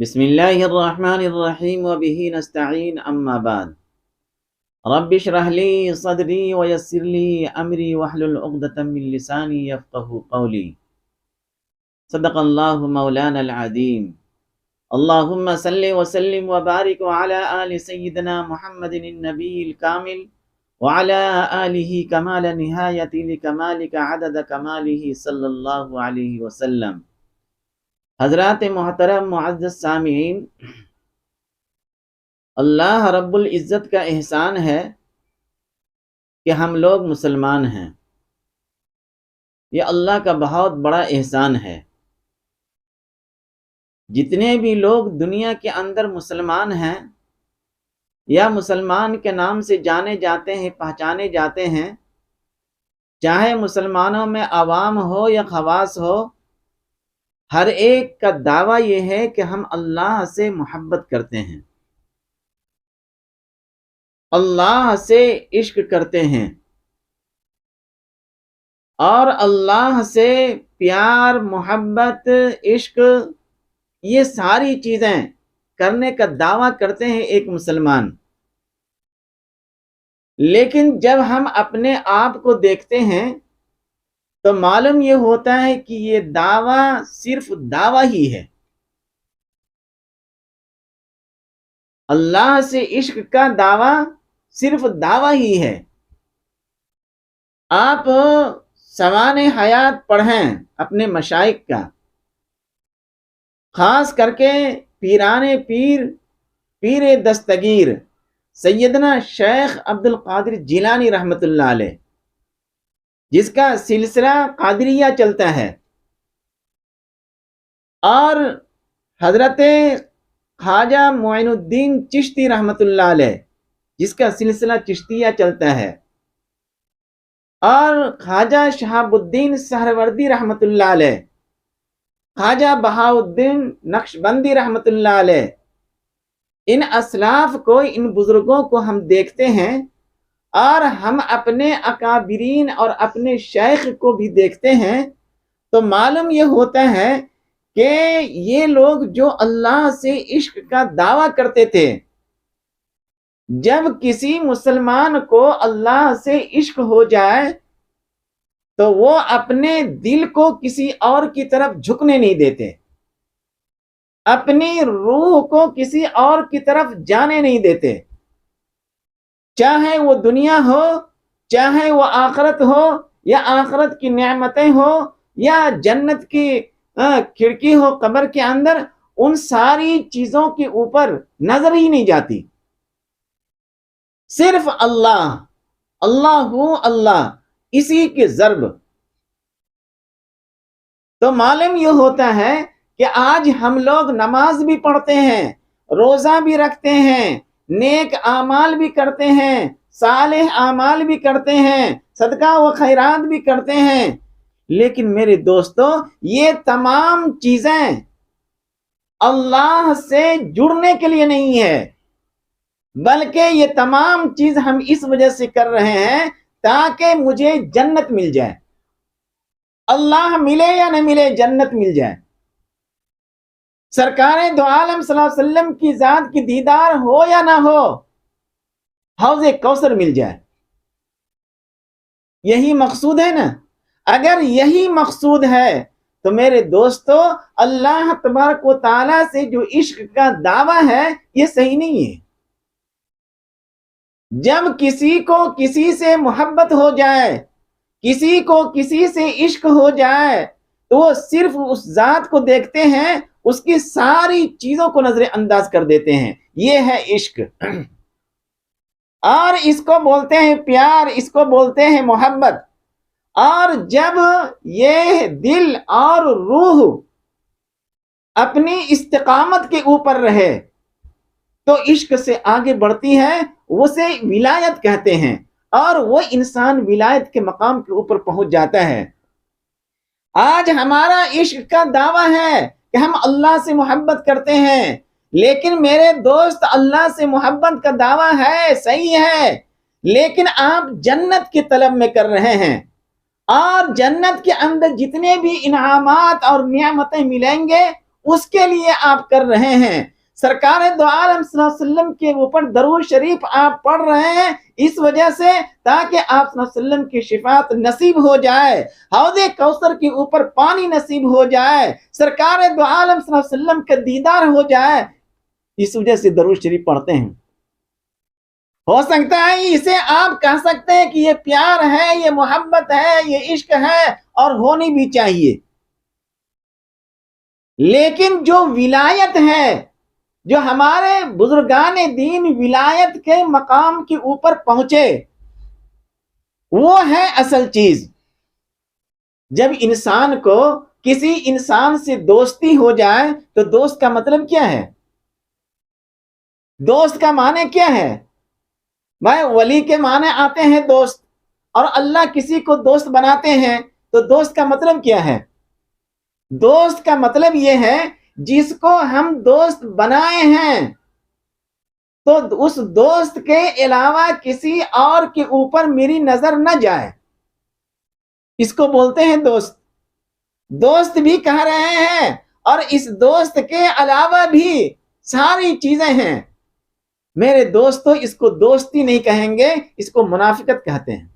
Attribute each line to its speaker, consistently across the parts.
Speaker 1: بسم اللہ الرحمن الرحیم وبہ نستعین اما بعد رب اشرح لی صدری ویسر لی امری واحلل عقدۃ من لسانی یفقہوا قولی صدق اللہ مولانا العظیم اللہم صلی وسلم وبارک وعلی آل سیدنا محمد النبی الکامل وعلی آلہ کمال نہایت لکمالک عدد کمالہ صلی اللہ علیہ وسلم۔ حضرات محترم معزز سامعین، اللہ رب العزت کا احسان ہے کہ ہم لوگ مسلمان ہیں۔ یہ اللہ کا بہت بڑا احسان ہے۔ جتنے بھی لوگ دنیا کے اندر مسلمان ہیں یا مسلمان کے نام سے جانے جاتے ہیں، پہچانے جاتے ہیں، چاہے مسلمانوں میں عوام ہو یا خواص ہو، ہر ایک کا دعویٰ یہ ہے کہ ہم اللہ سے محبت کرتے ہیں، اللہ سے عشق کرتے ہیں، اور اللہ سے پیار، محبت، عشق، یہ ساری چیزیں کرنے کا دعویٰ کرتے ہیں ایک مسلمان۔ لیکن جب ہم اپنے آپ کو دیکھتے ہیں تو معلوم یہ ہوتا ہے کہ یہ دعویٰ صرف دعویٰ ہی ہے۔ اللہ سے عشق کا دعویٰ صرف دعویٰ ہی ہے۔ آپ سوان حیات پڑھیں اپنے مشائخ کا، خاص کر کے پیران پیر دستگیر سیدنا شیخ عبد القادر جیلانی رحمۃ اللہ علیہ، جس کا سلسلہ قادریہ چلتا ہے، اور حضرت خواجہ معین الدین چشتی رحمۃ اللہ علیہ، جس کا سلسلہ چشتیہ چلتا ہے، اور خواجہ شہاب الدین سہروردی رحمۃ اللہ علیہ، خواجہ بہاؤالدین نقشبندی رحمۃ اللہ علیہ۔ ان اسلاف کو، ان بزرگوں کو ہم دیکھتے ہیں، اور ہم اپنے اکابرین اور اپنے شیخ کو بھی دیکھتے ہیں، تو معلوم یہ ہوتا ہے کہ یہ لوگ جو اللہ سے عشق کا دعویٰ کرتے تھے، جب کسی مسلمان کو اللہ سے عشق ہو جائے تو وہ اپنے دل کو کسی اور کی طرف جھکنے نہیں دیتے، اپنی روح کو کسی اور کی طرف جانے نہیں دیتے، چاہے وہ دنیا ہو، چاہے وہ آخرت ہو، یا آخرت کی نعمتیں ہو، یا جنت کی کھڑکی ہو قبر کے اندر، ان ساری چیزوں کے اوپر نظر ہی نہیں جاتی، صرف اللہ، اللہ اللہ، اسی کے ضرب۔ تو معلوم یہ ہوتا ہے کہ آج ہم لوگ نماز بھی پڑھتے ہیں، روزہ بھی رکھتے ہیں، نیک اعمال بھی کرتے ہیں، صالح اعمال بھی کرتے ہیں، صدقہ و خیرات بھی کرتے ہیں، لیکن میرے دوستو، یہ تمام چیزیں اللہ سے جڑنے کے لیے نہیں ہے، بلکہ یہ تمام چیز ہم اس وجہ سے کر رہے ہیں تاکہ مجھے جنت مل جائے، اللہ ملے یا نہ ملے، جنت مل جائے، سرکار دو عالم صلی اللہ علیہ وسلم کی ذات کی دیدار ہو یا نہ ہو، حوض کوثر مل جائے۔ یہی مقصود ہے نا؟ اگر یہی مقصود ہے تو میرے دوستو، اللہ تبارک و تعالیٰ سے جو عشق کا دعویٰ ہے، یہ صحیح نہیں ہے۔ جب کسی کو کسی سے محبت ہو جائے، کسی کو کسی سے عشق ہو جائے، تو وہ صرف اس ذات کو دیکھتے ہیں، اس کی ساری چیزوں کو نظر انداز کر دیتے ہیں۔ یہ ہے عشق، اور اس کو بولتے ہیں پیار، اس کو بولتے ہیں محبت۔ اور جب یہ دل اور روح اپنی استقامت کے اوپر رہے تو عشق سے آگے بڑھتی ہے، اسے ولایت کہتے ہیں، اور وہ انسان ولایت کے مقام کے اوپر پہنچ جاتا ہے۔ آج ہمارا عشق کا دعویٰ ہے کہ ہم اللہ سے محبت کرتے ہیں، لیکن میرے دوست، اللہ سے محبت کا دعویٰ ہے، صحیح ہے، لیکن آپ جنت کی طلب میں کر رہے ہیں، اور جنت کے اندر جتنے بھی انعامات اور نعمتیں ملیں گے، اس کے لیے آپ کر رہے ہیں۔ سرکار دو عالم صلی اللہ علیہ وسلم کے اوپر درود شریف آپ پڑھ رہے ہیں اس وجہ سے تاکہ آپ صلی اللہ علیہ وسلم کی شفاعت نصیب ہو جائے، حوض کوثر کے اوپر پانی نصیب ہو جائے، سرکار دو عالم صلی اللہ علیہ وسلم کا دیدار ہو جائے، اس وجہ سے درود شریف پڑھتے ہیں۔ ہو سکتا ہے اسے آپ کہہ سکتے ہیں کہ یہ پیار ہے، یہ محبت ہے، یہ عشق ہے اور ہونی بھی چاہیے، لیکن جو ولایت ہے، جو ہمارے بزرگان دین ولایت کے مقام کے اوپر پہنچے، وہ ہے اصل چیز۔ جب انسان کو کسی انسان سے دوستی ہو جائے تو دوست کا مطلب کیا ہے؟ دوست کا معنی کیا ہے؟ بھائی ولی کے معنی آتے ہیں دوست، اور اللہ کسی کو دوست بناتے ہیں تو دوست کا مطلب کیا ہے؟ دوست کا مطلب یہ ہے جس کو ہم دوست بنائے ہیں تو اس دوست کے علاوہ کسی اور کے اوپر میری نظر نہ جائے، اس کو بولتے ہیں دوست۔ دوست بھی کہہ رہے ہیں اور اس دوست کے علاوہ بھی ساری چیزیں ہیں۔ میرے دوستوں اس کو دوستی نہیں کہیں گے، اس کو منافقت کہتے ہیں۔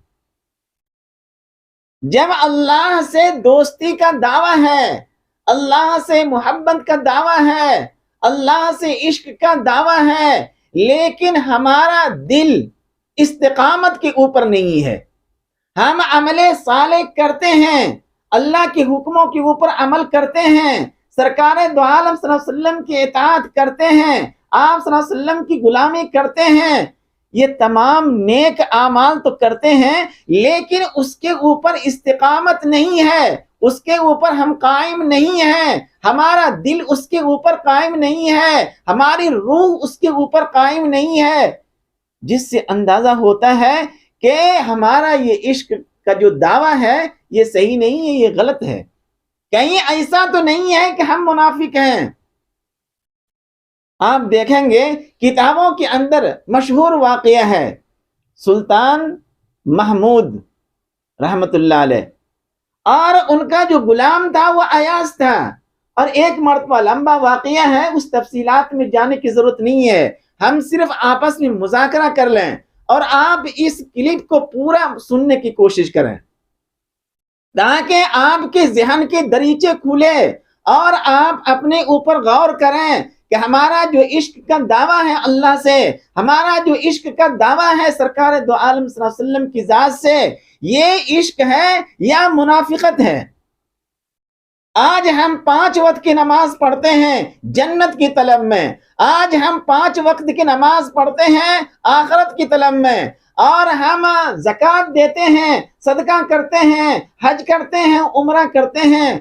Speaker 1: جب اللہ سے دوستی کا دعویٰ ہے، اللہ سے محبت کا دعویٰ ہے، اللہ سے عشق کا دعویٰ ہے، لیکن ہمارا دل استقامت کے اوپر نہیں ہے، ہم عمل صالح کرتے ہیں، اللہ کے حکموں کے اوپر عمل کرتے ہیں، سرکار دو عالم صلی اللہ علیہ وسلم کی اطاعت کرتے ہیں، آپ صلی اللہ علیہ وسلم کی غلامی کرتے ہیں، یہ تمام نیک اعمال تو کرتے ہیں، لیکن اس کے اوپر استقامت نہیں ہے، اس کے اوپر ہم قائم نہیں ہیں، ہمارا دل اس کے اوپر قائم نہیں ہے، ہماری روح اس کے اوپر قائم نہیں ہے، جس سے اندازہ ہوتا ہے کہ ہمارا یہ عشق کا جو دعویٰ ہے یہ صحیح نہیں ہے، یہ غلط ہے۔ کہیں ایسا تو نہیں ہے کہ ہم منافق ہیں۔ آپ دیکھیں گے کتابوں کے اندر مشہور واقعہ ہے سلطان محمود رحمت اللہ علیہ، اور ان کا جو غلام تھا وہ ایاز تھا، اور ایک مرتبہ لمبا واقعہ ہے، اس تفصیلات میں جانے کی ضرورت نہیں ہے، ہم صرف آپس میں مذاکرہ کر لیں اور آپ اس کلپ کو پورا سننے کی کوشش کریں تاکہ آپ کے ذہن کے دریچے کھلے اور آپ اپنے اوپر غور کریں کہ ہمارا جو عشق کا دعویٰ ہے اللہ سے، ہمارا جو عشق کا دعویٰ ہے سرکار دو عالم صلی اللہ علیہ وسلم کی ذات سے، یہ عشق ہے یا منافقت ہے؟ آج ہم 5 وقت کی نماز پڑھتے ہیں جنت کی طلب میں، آج ہم 5 وقت کی نماز پڑھتے ہیں آخرت کی طلب میں، اور ہم زکوٰۃ دیتے ہیں، صدقہ کرتے ہیں، حج کرتے ہیں، عمرہ کرتے ہیں،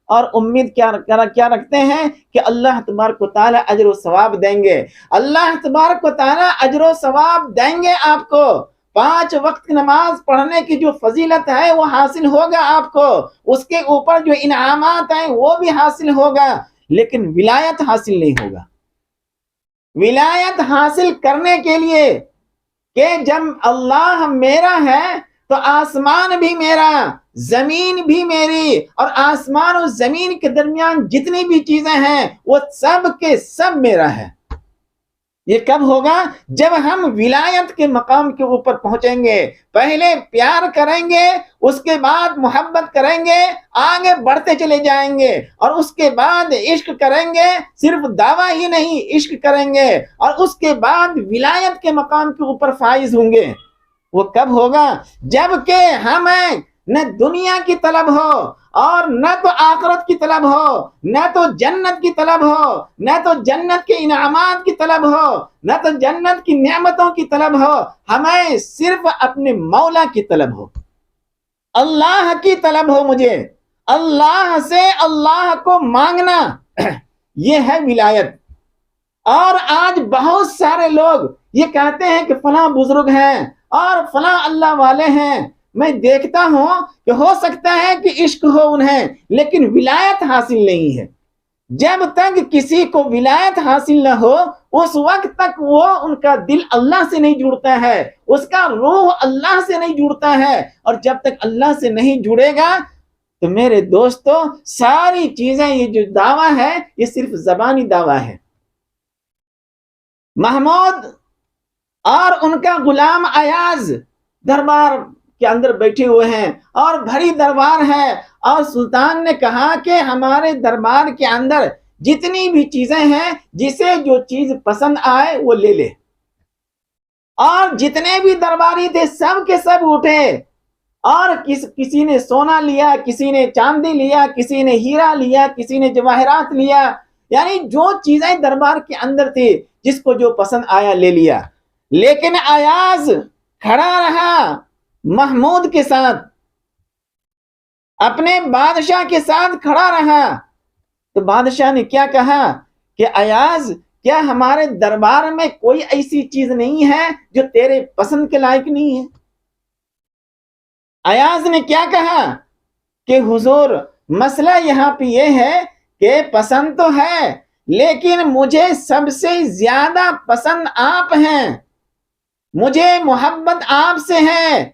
Speaker 1: اور امید کیا رکھتے ہیں کہ اللہ تبارک و تعالی اجر و ثواب دیں گے، اللہ تبارک و تعالی اجر و ثواب دیں گے آپ کو، 5 وقت کی نماز پڑھنے کی جو فضیلت ہے وہ حاصل ہوگا آپ کو، اس کے اوپر جو انعامات ہیں وہ بھی حاصل ہوگا، لیکن ولایت حاصل نہیں ہوگا۔ ولایت حاصل کرنے کے لیے کہ جب اللہ میرا ہے تو آسمان بھی میرا، زمین بھی میری، اور آسمان اور زمین کے درمیان جتنی بھی چیزیں ہیں وہ سب کے سب میرا ہے۔ یہ کب ہوگا؟ جب ہم ولایت کے مقام کے اوپر پہنچیں گے، پہلے پیار کریں گے، اس کے بعد محبت کریں گے، آگے بڑھتے چلے جائیں گے، اور اس کے بعد عشق کریں گے، صرف دعویٰ ہی نہیں عشق کریں گے، اور اس کے بعد ولایت کے مقام کے اوپر فائز ہوں گے۔ وہ کب ہوگا؟ جب کہ ہمیں نہ دنیا کی طلب ہو اور نہ تو آخرت کی طلب ہو، نہ تو جنت کی طلب ہو، نہ تو جنت کے انعامات کی طلب ہو، نہ تو جنت کی نعمتوں کی طلب ہو، ہمیں صرف اپنے مولا کی طلب ہو، اللہ کی طلب ہو، مجھے اللہ سے اللہ کو مانگنا، یہ ہے ولایت۔ اور آج بہت سارے لوگ یہ کہتے ہیں کہ فلاں بزرگ ہیں اور فلاں اللہ والے ہیں، میں دیکھتا ہوں کہ ہو سکتا ہے کہ عشق ہو انہیں لیکن ولایت حاصل نہیں ہے۔ جب تک کسی کو ولایت حاصل نہ ہو اس وقت تک وہ ان کا دل اللہ سے نہیں جڑتا ہے، اس کا روح اللہ سے نہیں جڑتا ہے، اور جب تک اللہ سے نہیں جڑے گا تو میرے دوستو ساری چیزیں یہ جو دعویٰ ہے یہ صرف زبانی دعویٰ ہے. محمود اور ان کا غلام ایاز دربار کے اندر بیٹھے ہوئے ہیں اور بھری دربار ہے، اور سلطان نے کہا کہ ہمارے دربار کے اندر جتنی بھی چیزیں ہیں جسے جو چیز پسند آئے وہ لے لے. اور جتنے بھی درباری تھے سب کے سب اٹھے، اور کسی نے سونا لیا، کسی نے چاندی لیا، کسی نے ہیرا لیا، کسی نے جواہرات لیا، یعنی جو چیزیں دربار کے اندر تھی جس کو جو پسند آیا لے لیا. لیکن ایاز کھڑا رہا محمود کے ساتھ، اپنے بادشاہ کے ساتھ کھڑا رہا. تو بادشاہ نے کیا کہا کہ ایاز کیا ہمارے دربار میں کوئی ایسی چیز نہیں ہے جو تیرے پسند کے لائق نہیں ہے؟ ایاز نے کیا کہا کہ حضور مسئلہ یہاں پہ یہ ہے کہ پسند تو ہے لیکن مجھے سب سے زیادہ پسند آپ ہیں، مجھے محبت آپ سے ہے،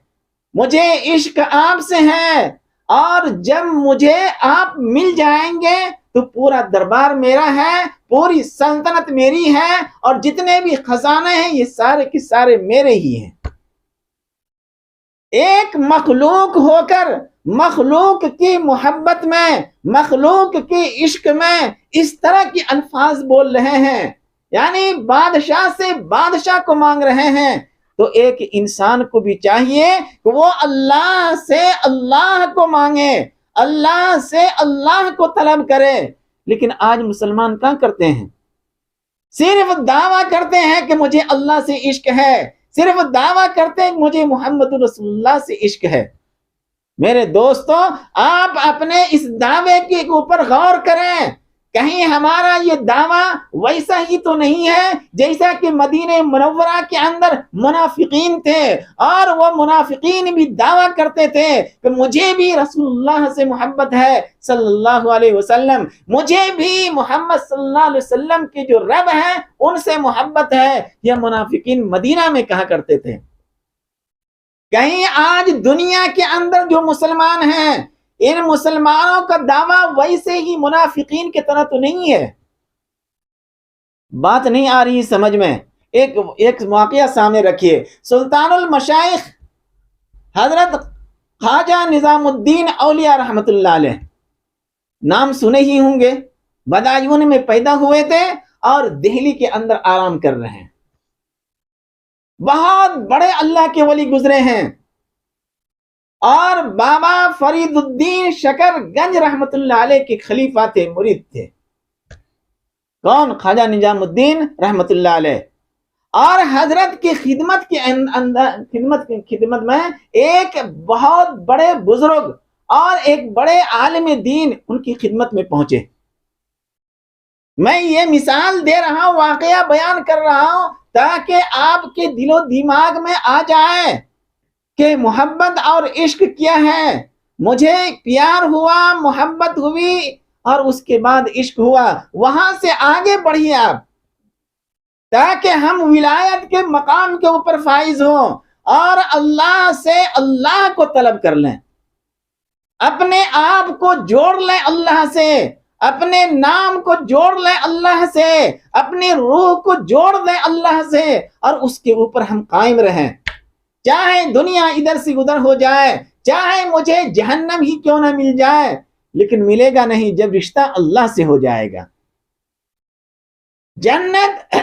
Speaker 1: مجھے عشق آپ سے ہے، اور جب مجھے آپ مل جائیں گے تو پورا دربار میرا ہے، پوری سلطنت میری ہے، اور جتنے بھی خزانے ہیں یہ سارے کے سارے میرے ہی ہیں. ایک مخلوق ہو کر مخلوق کی محبت میں، مخلوق کی عشق میں اس طرح کی الفاظ بول رہے ہیں، یعنی بادشاہ سے بادشاہ کو مانگ رہے ہیں. تو ایک انسان کو بھی چاہیے کہ وہ اللہ سے اللہ کو مانگے، اللہ سے اللہ کو طلب کرے. لیکن آج مسلمان کیا کرتے ہیں؟ صرف دعویٰ کرتے ہیں کہ مجھے اللہ سے عشق ہے، صرف دعویٰ کرتے ہیں کہ مجھے محمد رسول اللہ سے عشق ہے. میرے دوستو آپ اپنے اس دعوے کے اوپر غور کریں، کہیں ہمارا یہ دعویٰ ویسا ہی تو نہیں ہے جیسا کہ مدینہ منورہ کے اندر منافقین تھے، اور وہ منافقین بھی دعویٰ کرتے تھے کہ مجھے بھی رسول اللہ سے محبت ہے صلی اللہ علیہ وسلم، مجھے بھی محمد صلی اللہ علیہ وسلم کے جو رب ہیں ان سے محبت ہے. یہ منافقین مدینہ میں کہا کرتے تھے. کہیں آج دنیا کے اندر جو مسلمان ہیں ان مسلمانوں کا دعویٰ ویسے ہی منافقین کی طرح تو نہیں ہے. بات نہیں آ رہی سمجھ میں؟ ایک واقعہ سامنے رکھیے. سلطان المشائخ حضرت خواجہ نظام الدین اولیاء رحمت اللہ علیہ، نام سنے ہی ہوں گے، بدایون میں پیدا ہوئے تھے اور دہلی کے اندر آرام کر رہے ہیں. بہت بڑے اللہ کے ولی گزرے ہیں، اور بابا فرید الدین شکر گنج رحمت اللہ علیہ کے خلیفہ تھے، مرید تھے. کون؟ خواجہ نظام الدین رحمت اللہ علیہ. اور حضرت کی خدمت کے خدمت میں ایک بہت بڑے بزرگ اور ایک بڑے عالم دین ان کی خدمت میں پہنچے. میں یہ مثال دے رہا ہوں، واقعہ بیان کر رہا ہوں تاکہ آپ کے دل و دماغ میں آ جائے کہ محبت اور عشق کیا ہے. مجھے پیار ہوا، محبت ہوئی، اور اس کے بعد عشق ہوا. وہاں سے آگے بڑھیے آپ تاکہ ہم ولایت کے مقام کے اوپر فائز ہوں اور اللہ سے اللہ کو طلب کر لیں، اپنے آپ کو جوڑ لیں اللہ سے، اپنے نام کو جوڑ لیں اللہ سے، اپنی روح کو جوڑ دیں اللہ سے، اور اس کے اوپر ہم قائم رہیں. چاہے دنیا ادھر سے ادھر ہو جائے، چاہے مجھے جہنم ہی کیوں نہ مل جائے، لیکن ملے گا نہیں جب رشتہ اللہ سے ہو جائے گا. جنت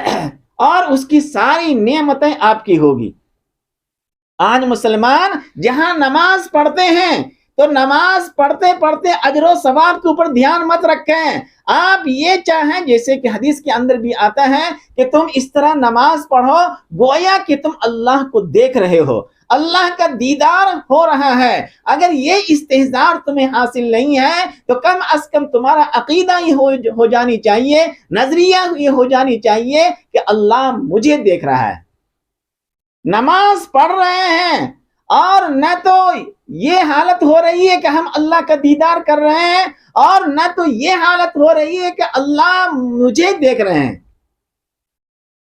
Speaker 1: اور اس کی ساری نعمتیں آپ کی ہوگی. آج مسلمان جہاں نماز پڑھتے ہیں تو نماز پڑھتے پڑھتے اجر و ثواب کے اوپر دھیان مت رکھیں. آپ یہ چاہیں، جیسے کہ حدیث کے اندر بھی آتا ہے کہ تم اس طرح نماز پڑھو گویا کہ تم اللہ کو دیکھ رہے ہو، اللہ کا دیدار ہو رہا ہے. اگر یہ استحضار تمہیں حاصل نہیں ہے تو کم از کم تمہارا عقیدہ یہ ہو جانی چاہیے، نظریہ یہ ہو جانی چاہیے کہ اللہ مجھے دیکھ رہا ہے. نماز پڑھ رہے ہیں اور نہ تو یہ حالت ہو رہی ہے کہ ہم اللہ کا دیدار کر رہے ہیں، اور نہ تو یہ حالت ہو رہی ہے کہ اللہ مجھے دیکھ رہے ہیں.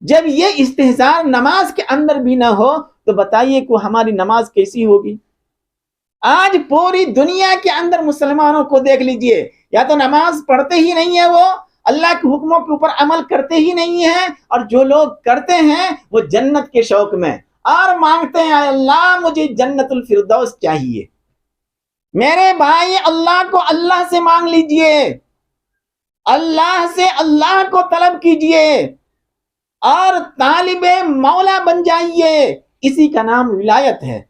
Speaker 1: جب یہ استحضار نماز کے اندر بھی نہ ہو تو بتائیے کہ ہماری نماز کیسی ہوگی؟ آج پوری دنیا کے اندر مسلمانوں کو دیکھ لیجئے، یا تو نماز پڑھتے ہی نہیں ہے، وہ اللہ کے حکموں کے اوپر عمل کرتے ہی نہیں ہیں، اور جو لوگ کرتے ہیں وہ جنت کے شوق میں اور مانگتے ہیں اے اللہ مجھے جنت الفردوس چاہیے۔ میرے بھائی، اللہ کو اللہ سے مانگ لیجئے، اللہ سے اللہ کو طلب کیجئے اور طالب مولا بن جائیے، اسی کا نام ولایت ہے۔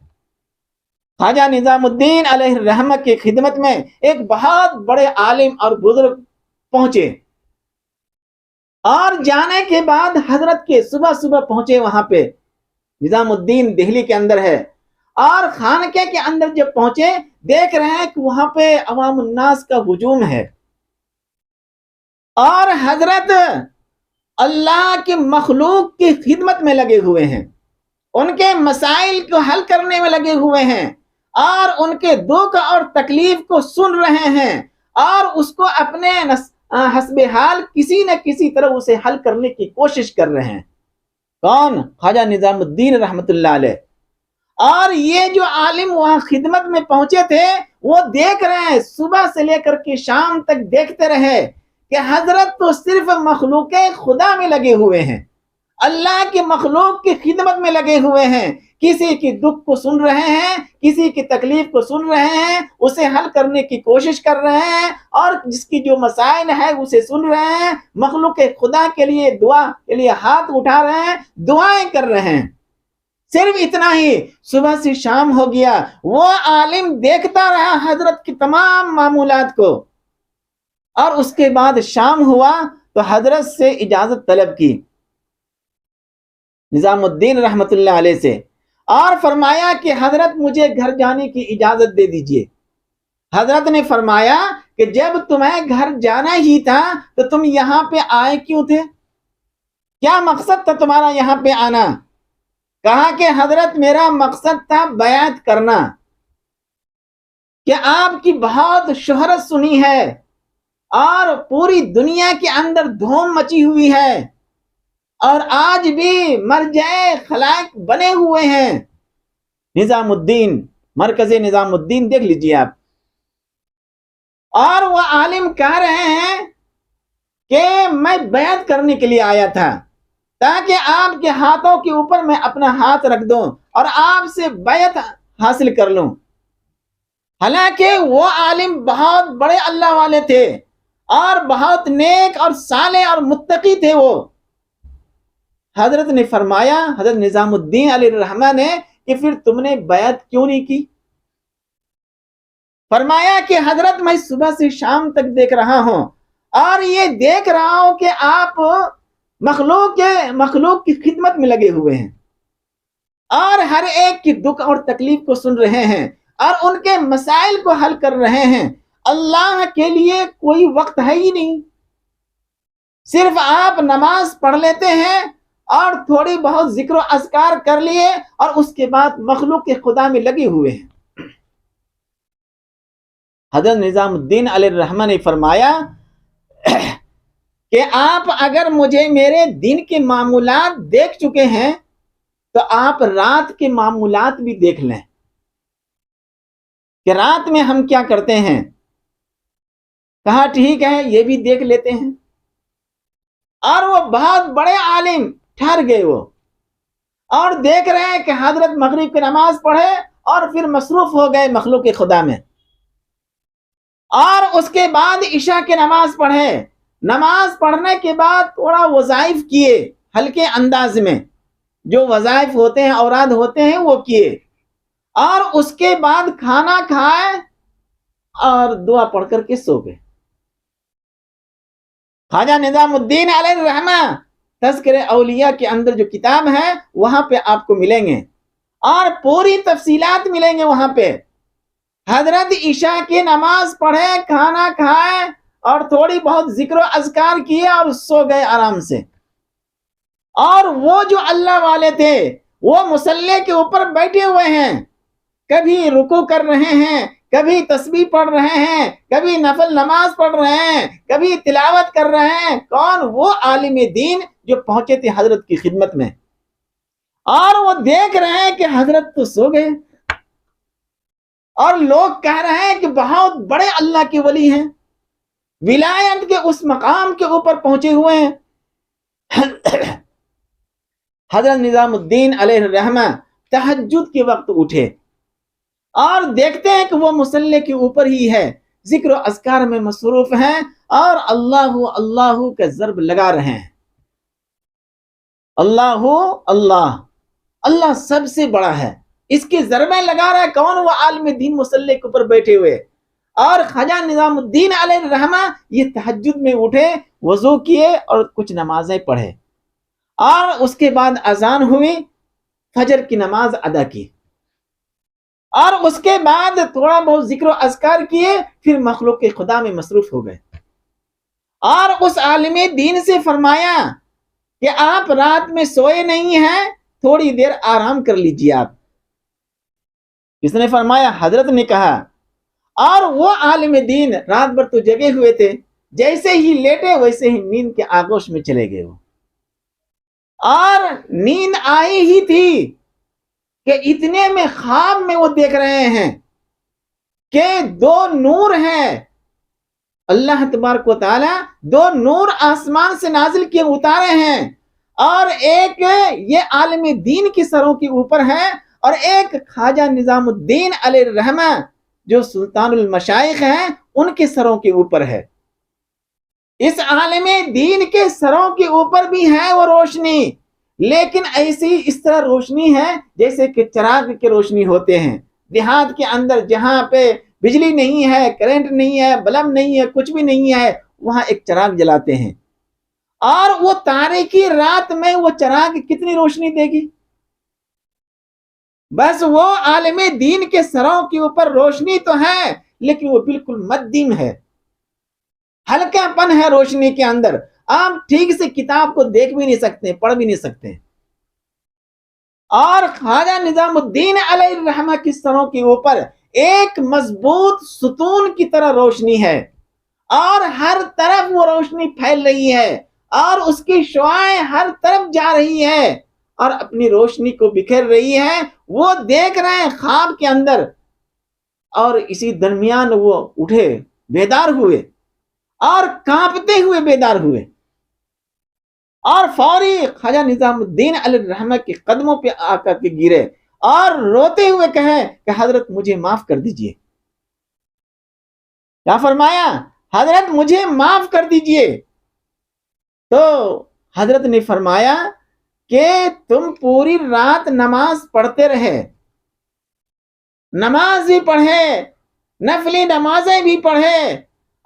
Speaker 1: خواجہ نظام الدین علیہ الرحمہ کی خدمت میں ایک بہت بڑے عالم اور بزرگ پہنچے، اور جانے کے بعد حضرت کے صبح پہنچے وہاں پہ، نظام الدین دہلی کے اندر ہے، اور خانقہ کے اندر جب پہنچے دیکھ رہے ہیں کہ وہاں پہ عوام الناس کا ہجوم ہے، اور حضرت اللہ کے مخلوق کی خدمت میں لگے ہوئے ہیں، ان کے مسائل کو حل کرنے میں لگے ہوئے ہیں، اور ان کے دکھ اور تکلیف کو سن رہے ہیں، اور اس کو اپنے حسب حال کسی نہ کسی طرح اسے حل کرنے کی کوشش کر رہے ہیں۔ کون؟ خواجہ نظام الدین رحمت اللہ علیہ۔ اور یہ جو عالم وہاں خدمت میں پہنچے تھے وہ دیکھ رہے ہیں، صبح سے لے کر کے شام تک دیکھتے رہے کہ حضرت تو صرف مخلوق خدا میں لگے ہوئے ہیں، اللہ کے مخلوق کی خدمت میں لگے ہوئے ہیں، کسی کی دکھ کو سن رہے ہیں، کسی کی تکلیف کو سن رہے ہیں، اسے حل کرنے کی کوشش کر رہے ہیں، اور جس کی جو مسائل ہے اسے سن رہے ہیں، مخلوق خدا کے لیے دعا کے لیے ہاتھ اٹھا رہے ہیں، دعائیں کر رہے ہیں۔ صرف اتنا ہی، صبح سے شام ہو گیا، وہ عالم دیکھتا رہا حضرت کی تمام معمولات کو، اور اس کے بعد شام ہوا تو حضرت سے اجازت طلب کی نظام الدین رحمت اللہ علیہ سے، اور فرمایا کہ حضرت مجھے گھر جانے کی اجازت دے دیجئے۔ حضرت نے فرمایا کہ جب تمہیں گھر جانا ہی تھا تو تم یہاں پہ آئے کیوں تھے؟ کیا مقصد تھا تمہارا یہاں پہ آنا؟ کہا کہ حضرت میرا مقصد تھا بیعت کرنا، کہ آپ کی بہت شہرت سنی ہے اور پوری دنیا کے اندر دھوم مچی ہوئی ہے، اور آج بھی مرجع خلائق بنے ہوئے ہیں نظام الدین، مرکز نظام الدین دیکھ لیجئے آپ۔ اور وہ عالم کہہ رہے ہیں کہ میں بیعت کرنے کے لیے آیا تھا تاکہ آپ کے ہاتھوں کے اوپر میں اپنا ہاتھ رکھ دوں اور آپ سے بیعت حاصل کر لوں۔ حالانکہ وہ عالم بہت بڑے اللہ والے تھے اور بہت نیک اور صالح اور متقی تھے وہ۔ حضرت نے فرمایا، حضرت نظام الدین علیہ الرحمہ نے، کہ پھر تم نے بیعت کیوں نہیں کی؟ فرمایا کہ حضرت میں صبح سے شام تک دیکھ رہا ہوں، اور یہ دیکھ رہا ہوں کہ آپ مخلوق کی خدمت میں لگے ہوئے ہیں، اور ہر ایک کی دکھ اور تکلیف کو سن رہے ہیں، اور ان کے مسائل کو حل کر رہے ہیں۔ اللہ کے لیے کوئی وقت ہے ہی نہیں، صرف آپ نماز پڑھ لیتے ہیں اور تھوڑی بہت ذکر و اذکار کر لیے، اور اس کے بعد مخلوق کے خدا میں لگے ہوئے ہیں۔ حضرت نظام الدین علیہ الرحمہ نے فرمایا کہ آپ اگر مجھے میرے دن کے معمولات دیکھ چکے ہیں تو آپ رات کے معمولات بھی دیکھ لیں کہ رات میں ہم کیا کرتے ہیں۔ کہا ٹھیک ہے، یہ بھی دیکھ لیتے ہیں۔ اور وہ بہت بڑے عالم ٹھہر گئے، وہ اور دیکھ رہے ہیں کہ حضرت مغرب کی نماز پڑھے اور پھر مصروف ہو گئے مخلوق خدا میں، اور اس کے بعد عشاء کی نماز پڑھے، نماز پڑھنے کے بعد تھوڑا وظائف کیے ہلکے انداز میں، جو وظائف ہوتے ہیں اوراد ہوتے ہیں وہ کیے، اور اس کے بعد کھانا کھائے اور دعا پڑھ کر کے سو گئے۔ خواجہ نظام الدین علیہ الرحمہ تذکرہ اولیاء کے اندر جو کتاب ہے وہاں پہ آپ کو ملیں گے، اور پوری تفصیلات ملیں گے وہاں پہ۔ حضرت عشاء کی نماز پڑھے، کھانا کھائے اور تھوڑی بہت ذکر و اذکار کیے اور سو گئے آرام سے۔ اور وہ جو اللہ والے تھے وہ مصلی کے اوپر بیٹھے ہوئے ہیں، کبھی رکوع کر رہے ہیں، کبھی تسبیح پڑھ رہے ہیں، کبھی نفل نماز پڑھ رہے ہیں، کبھی تلاوت کر رہے ہیں۔ کون؟ وہ عالم دین جو پہنچے تھے حضرت کی خدمت میں، اور وہ دیکھ رہے ہیں کہ حضرت تو سو گئے۔ اور لوگ کہہ رہے ہیں کہ بہت بڑے اللہ کے ولی ہیں، ولایت کے اس مقام کے اوپر پہنچے ہوئے ہیں۔ حضرت نظام الدین علیہ الرحمہ تہجد کے وقت اٹھے اور دیکھتے ہیں کہ وہ مصلی کے اوپر ہی ہے، ذکر و اذکار میں مصروف ہیں اور اللہ اللہ کا ضرب لگا رہے ہیں۔ اللہ اللہ، اللہ سب سے بڑا ہے، اس کے ضربیں لگا رہا ہے کون؟ وہ عالم دین مصلی کے اوپر بیٹھے ہوئے۔ اور خواجہ نظام الدین علیہ الرحمہ یہ تہجد میں اٹھے، وضو کیے اور کچھ نمازیں پڑھے، اور اس کے بعد اذان ہوئی، فجر کی نماز ادا کی، اور اس کے بعد تھوڑا بہت ذکر و اذکار کیے، پھر مخلوق خدا میں مصروف ہو گئے۔ اور اس عالم دین سے فرمایا کہ آپ رات میں سوئے نہیں ہیں، تھوڑی دیر آرام کر لیجیے آپ۔ کس نے فرمایا؟ حضرت نے کہا۔ اور وہ عالم دین رات بھر تو جگے ہوئے تھے، جیسے ہی لیٹے ویسے ہی نیند کے آغوش میں چلے گئے وہ، اور نیند آئی ہی تھی کہ اتنے میں خواب میں وہ دیکھ رہے ہیں کہ دو نور ہیں، اللہ تبارک و تعالی دو نور آسمان سے نازل کیے اتارے ہیں، اور ایک یہ عالم دین کی سروں کے اوپر ہے، اور ایک خواجہ نظام الدین علیہ الرحمہ جو سلطان المشائخ ہیں ان کے سروں کے اوپر ہے۔ اس عالم دین کے سروں کے اوپر بھی ہے وہ روشنی، لیکن ایسی اس طرح روشنی ہے جیسے کہ چراغ کی روشنی ہوتے ہیں۔ دیہات کے اندر جہاں پہ بجلی نہیں ہے، کرنٹ نہیں ہے، بلب نہیں ہے، کچھ بھی نہیں ہے، وہاں ایک چراغ جلاتے ہیں، اور وہ تاریکی رات میں وہ چراغ کتنی روشنی دے گی؟ بس وہ عالم دین کے سروں کے اوپر روشنی تو ہے، لیکن وہ بالکل مدھم ہے، ہلکا پن ہے روشنی کے اندر، آپ ٹھیک سے کتاب کو دیکھ بھی نہیں سکتے، پڑھ بھی نہیں سکتے۔ اور خواجہ نظام الدین علیہ الرحمہ کی سروں کے اوپر ایک مضبوط ستون کی طرح روشنی ہے، اور ہر طرف وہ روشنی پھیل رہی ہے، اور اس کی شعاعیں ہر طرف جا رہی ہے اور اپنی روشنی کو بکھیر رہی ہے۔ وہ دیکھ رہے ہیں خواب کے اندر، اور اسی درمیان وہ اٹھے، بیدار ہوئے، اور کانپتے ہوئے بیدار ہوئے، اور فوری خواجہ نظام الدین علیہ الرحمہ کے قدموں پہ آ کر کے گرے اور روتے ہوئے کہے کہ حضرت مجھے معاف کر دیجئے۔ کیا فرمایا؟ حضرت مجھے معاف کر دیجئے۔ تو حضرت نے فرمایا کہ تم پوری رات نماز پڑھتے رہے، نماز بھی پڑھے، نفلی نمازیں بھی پڑھے،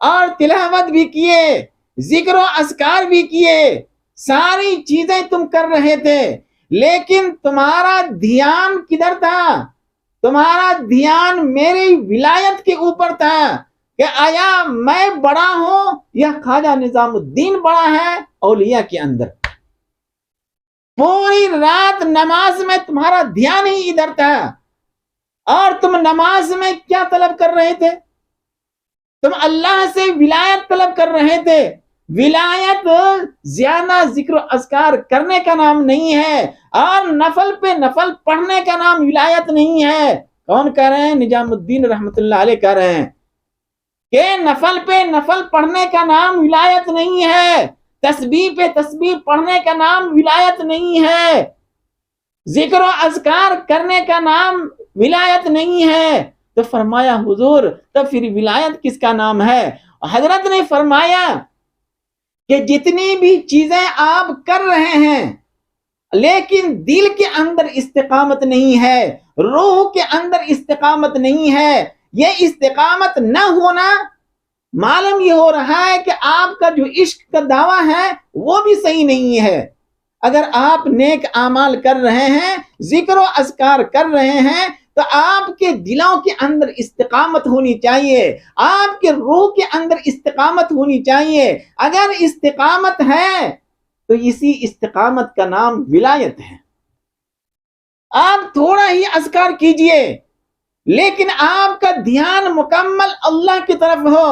Speaker 1: اور تلاوت بھی کیے، ذکر و اذکار بھی کیے، ساری چیزیں تم کر رہے تھے، لیکن تمہارا دھیان کدھر تھا؟ تمہارا دھیان میری ولایت کے اوپر تھا کہ آیا میں بڑا ہوں یا خواجہ نظام الدین بڑا ہے اولیاء کے اندر۔ پوری رات نماز میں تمہارا دھیان ہی ادھر تھا، اور تم نماز میں کیا طلب کر رہے تھے؟ تم اللہ سے ولایت طلب کر رہے تھے۔ ولایت زیادہ ذکر و اذکار کرنے کا نام نہیں ہے، اور نفل پہ نفل پڑھنے کا نام ولایت نہیں ہے۔ کون کہہ رہے ہیں؟ نظام الدین رحمت اللہ علیہ کہہ رہے ہیں کہ نفل پہ نفل پڑھنے کا نام ولایت نہیں ہے، تسبیح پہ تسبیح پڑھنے کا نام ولایت نہیں ہے، ذکر و اذکار کرنے کا نام ولایت نہیں ہے۔ تو فرمایا حضور تب پھر ولایت کس کا نام ہے؟ حضرت نے فرمایا کہ جتنی بھی چیزیں آپ کر رہے ہیں لیکن دل کے اندر استقامت نہیں ہے، روح کے اندر استقامت نہیں ہے، یہ استقامت نہ ہونا معلوم یہ ہو رہا ہے کہ آپ کا جو عشق کا دعویٰ ہے وہ بھی صحیح نہیں ہے۔ اگر آپ نیک اعمال کر رہے ہیں، ذکر و اذکار کر رہے ہیں، تو آپ کے دلوں کے اندر استقامت ہونی چاہیے، آپ کے روح کے اندر استقامت ہونی چاہیے۔ اگر استقامت ہے تو اسی استقامت کا نام ولایت ہے۔ آپ تھوڑا ہی اذکار کیجئے، لیکن آپ کا دھیان مکمل اللہ کی طرف ہو۔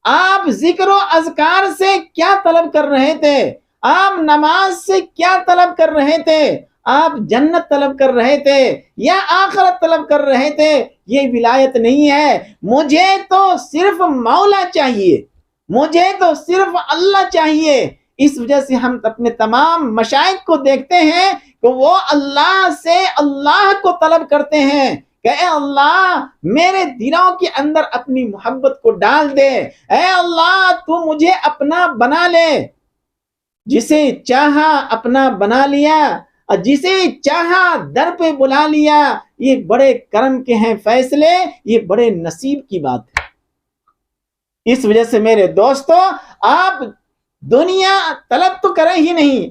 Speaker 1: آپ ذکر و اذکار سے کیا طلب کر رہے تھے؟ آپ نماز سے کیا طلب کر رہے تھے؟ آپ جنت طلب کر رہے تھے یا آخرت طلب کر رہے تھے، یہ ولایت نہیں ہے۔ مجھے تو صرف مولا چاہیے، مجھے تو صرف اللہ چاہیے۔ اس وجہ سے ہم اپنے تمام مشائخ کو دیکھتے ہیں کہ وہ اللہ سے اللہ کو طلب کرتے ہیں کہ اے اللہ میرے دلوں کے اندر اپنی محبت کو ڈال دے، اے اللہ تو مجھے اپنا بنا لے۔ جسے چاہا اپنا بنا لیا اور جسے چاہا در پہ بلا لیا۔ یہ بڑے کرم کے ہیں فیصلے، یہ بڑے نصیب کی بات ہے۔ اس وجہ سے میرے دوستو، آپ دنیا طلب تو کریں ہی نہیں،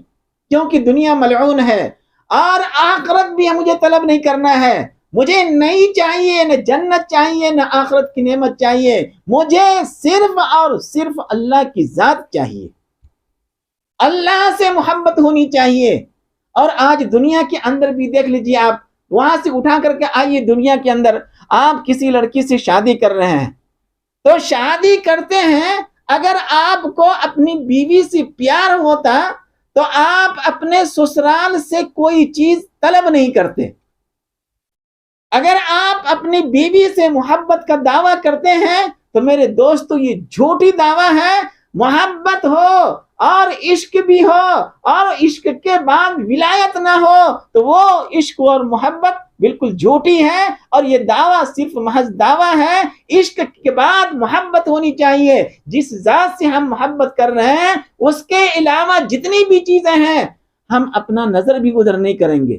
Speaker 1: کیونکہ دنیا ملعون ہے، اور آخرت بھی مجھے طلب نہیں کرنا ہے۔ مجھے نہیں چاہیے، نہ جنت چاہیے نہ آخرت کی نعمت چاہیے، مجھے صرف اور صرف اللہ کی ذات چاہیے، اللہ سے محبت ہونی چاہیے۔ اور آج دنیا کے اندر بھی دیکھ لیجیے، آپ وہاں سے اٹھا کر کے آئیے دنیا کے اندر، آپ کسی لڑکی سے شادی کر رہے ہیں تو شادی کرتے ہیں، اگر آپ کو اپنی بیوی سے پیار ہوتا تو آپ اپنے سسرال سے کوئی چیز طلب نہیں کرتے۔ اگر آپ اپنی بیوی سے محبت کا دعویٰ کرتے ہیں تو میرے دوستو یہ جھوٹی دعویٰ ہے۔ محبت ہو اور عشق بھی ہو اور عشق کے بعد ولایت نہ ہو تو وہ عشق اور محبت بالکل جھوٹی ہے، اور یہ دعویٰ صرف محض دعویٰ ہے۔ عشق کے بعد محبت ہونی چاہیے۔ جس ذات سے ہم محبت کر رہے ہیں اس کے علاوہ جتنی بھی چیزیں ہیں ہم اپنا نظر بھی ادھر نہیں کریں گے۔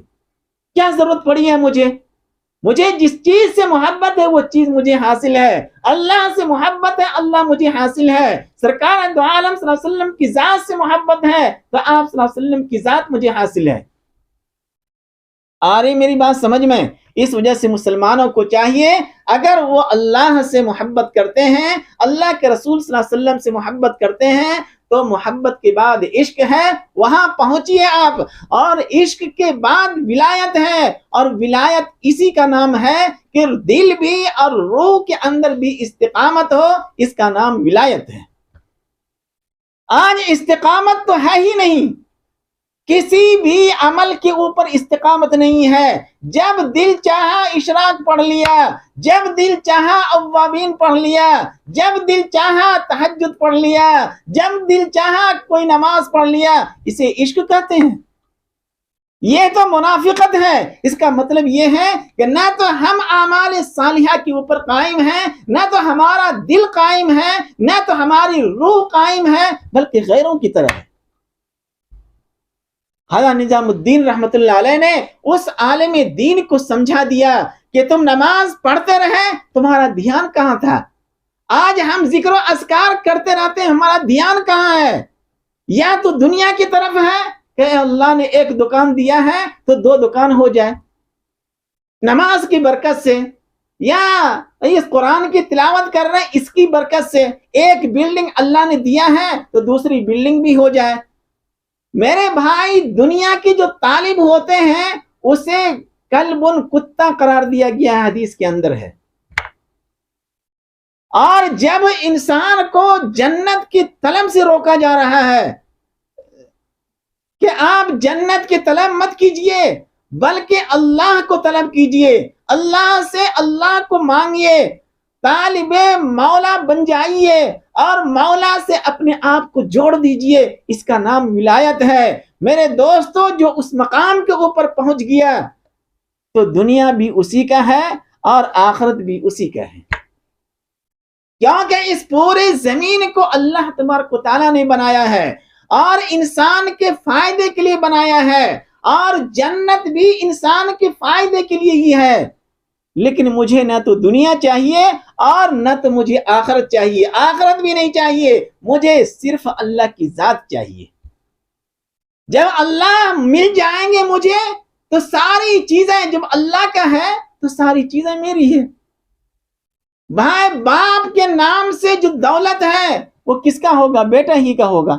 Speaker 1: کیا ضرورت پڑی ہے مجھے جس چیز سے محبت ہے وہ چیز مجھے حاصل ہے۔ اللہ سے محبت ہے، اللہ مجھے حاصل ہے۔ سرکار دو عالم صلی اللہ علیہ وسلم کی ذات سے محبت ہے تو آپ صلی اللہ علیہ وسلم کی ذات مجھے حاصل ہے۔ آ رہی میری بات سمجھ میں؟ اس وجہ سے مسلمانوں کو چاہیے، اگر وہ اللہ سے محبت کرتے ہیں، اللہ کے رسول صلی اللہ علیہ وسلم سے محبت کرتے ہیں تو محبت کے بعد عشق ہے، وہاں پہنچیے آپ۔ اور عشق کے بعد ولایت ہے، اور ولایت اسی کا نام ہے کہ دل بھی اور روح کے اندر بھی استقامت ہو، اس کا نام ولایت ہے۔ آج استقامت تو ہے ہی نہیں، کسی بھی عمل کے اوپر استقامت نہیں ہے۔ جب دل چاہا اشراق پڑھ لیا، جب دل چاہا اوابین پڑھ لیا، جب دل چاہا تہجد پڑھ لیا، جب دل چاہا کوئی نماز پڑھ لیا، اسے عشق کہتے ہیں؟ یہ تو منافقت ہے۔ اس کا مطلب یہ ہے کہ نہ تو ہم اعمال صالحہ کے اوپر قائم ہیں، نہ تو ہمارا دل قائم ہے، نہ تو ہماری روح قائم ہے، بلکہ غیروں کی طرح ہے۔ خواجہ نظام الدین رحمت اللہ علیہ نے اس عالم دین کو سمجھا دیا کہ تم نماز پڑھتے رہے، تمہارا دھیان کہاں تھا؟ آج ہم ذکر و اذکار کرتے رہتے ہیں، ہمارا دھیان کہاں ہے؟ یا تو دنیا کی طرف ہے کہ اللہ نے ایک دکان دیا ہے تو 2 دکان ہو جائے نماز کی برکت سے، یا اس قرآن کی تلاوت کر رہے ہیں اس کی برکت سے ایک بلڈنگ اللہ نے دیا ہے تو دوسری بلڈنگ بھی ہو جائے۔ میرے بھائی، دنیا کے جو طالب ہوتے ہیں اسے کلبن کتا قرار دیا گیا ہے، حدیث کے اندر ہے۔ اور جب انسان کو جنت کی طلب سے روکا جا رہا ہے کہ آپ جنت کی طلب مت کیجئے بلکہ اللہ کو طلب کیجئے، اللہ سے اللہ کو مانگیے، طالب مولا بن جائیے اور مولا سے اپنے آپ کو جوڑ دیجئے، اس کا نام ولایت ہے۔ میرے دوستو، جو اس مقام کے اوپر پہنچ گیا تو دنیا بھی اسی کا ہے اور آخرت بھی اسی کا ہے، کیونکہ اس پورے زمین کو اللہ تبارک و تعالیٰ نے بنایا ہے اور انسان کے فائدے کے لیے بنایا ہے، اور جنت بھی انسان کے فائدے کے لیے ہی ہے۔ لیکن مجھے نہ تو دنیا چاہیے اور نہ تو مجھے آخرت چاہیے، آخرت بھی نہیں چاہیے، مجھے صرف اللہ کی ذات چاہیے۔ جب اللہ مل جائیں گے مجھے تو ساری چیزیں، جب اللہ کا ہے تو ساری چیزیں میری ہیں۔ بھائی، باپ کے نام سے جو دولت ہے وہ کس کا ہوگا؟ بیٹا ہی کا ہوگا